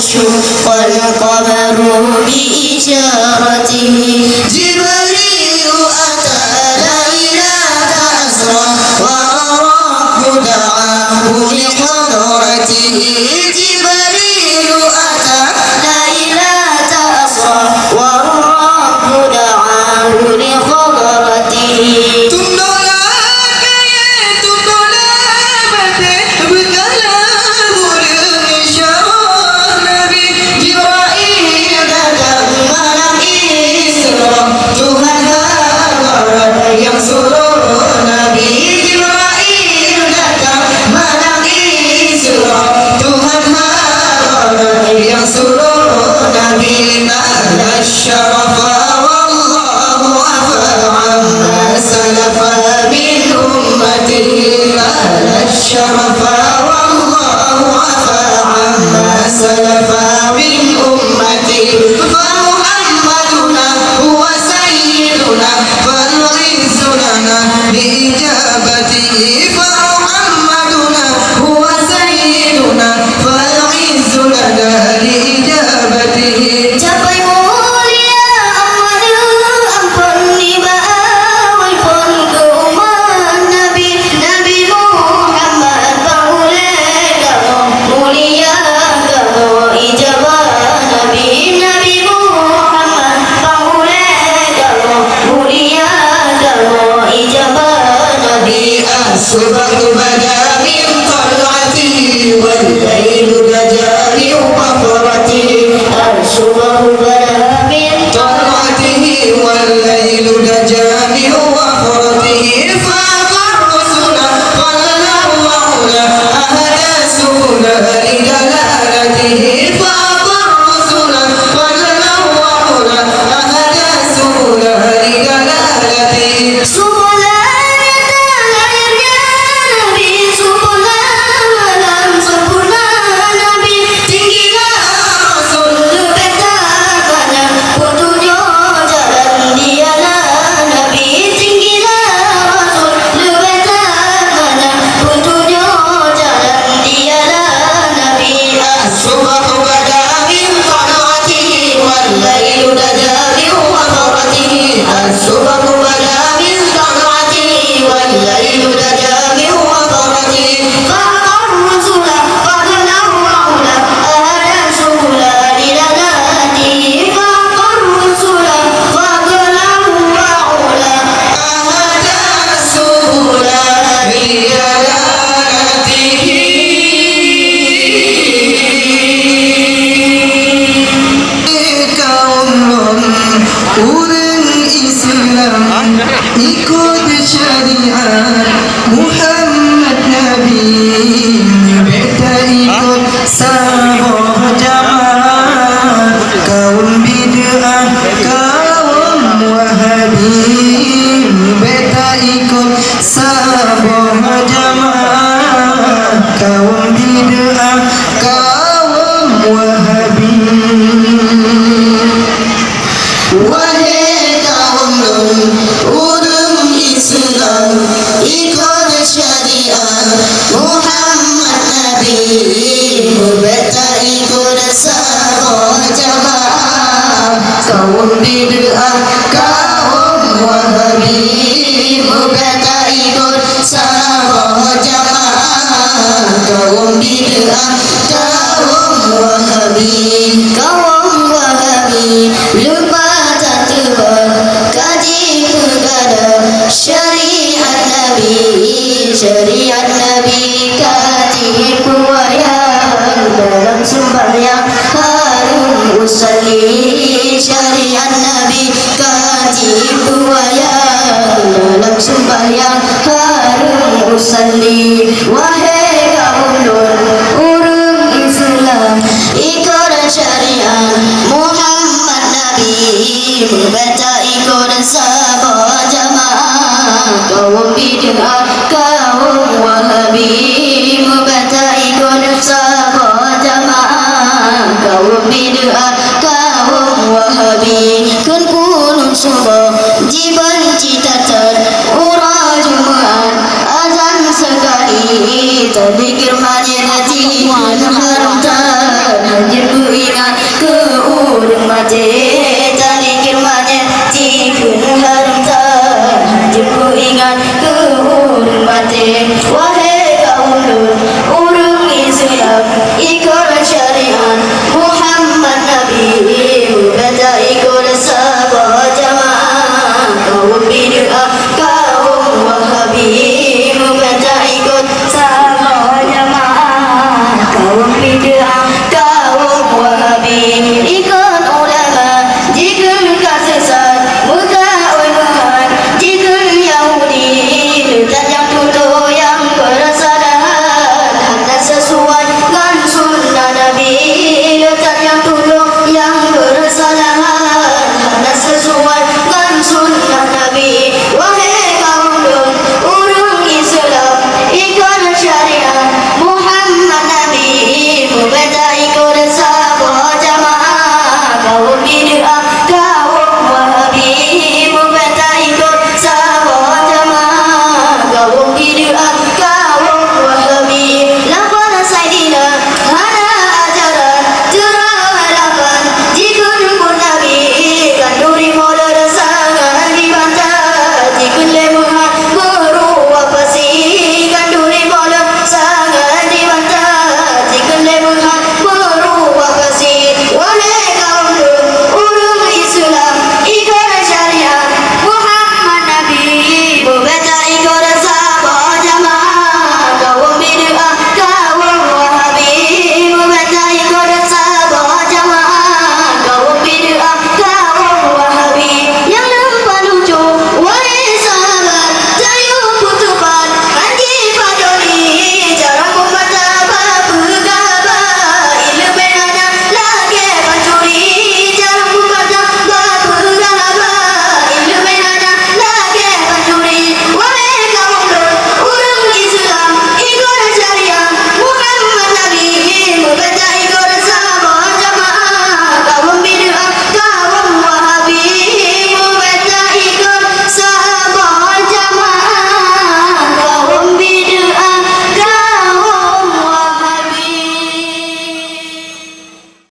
شق القمر بإشارته جبريل أتى ليلة أسرى والرب دعاه لحضرته جبريل أتى ليلة أسرى والرب دعاه لحضرته Orang Islam ikut syariat Muhammad Nabi, beta ikut sabah jamaah. Kaum bid'ah, kaum wahabi, beta ikut sabah jamaah. Kaum bid'ah, kaum wahabi. Wahai kaum orang Islam ikut syariat Muhammad Nabi, beta ikut sabah jamaah. Kaum bid'ah, kaum wahabi, beta ikut sabah jamaah. Kaum bid'ah, kaum wahabi. Kaum wahabi lupa kaji kepada syariat Nabi, syariat Nabi kaji kuayang dalam sembahyang harun usalli. Syariat Nabi kaji kuayang dalam sembahyang harun usalli. Wahai kaum orang Islam ikut syariat Muhammad Nabi, beta ikut sabah jamaah. Kaum bid'ah, kaum wahabi, beta ikut sabah jamaah. Kaum bid'ah, kaum wahabi. Kun kulun subuh jiban citatat ura Jumat azan sekali tadi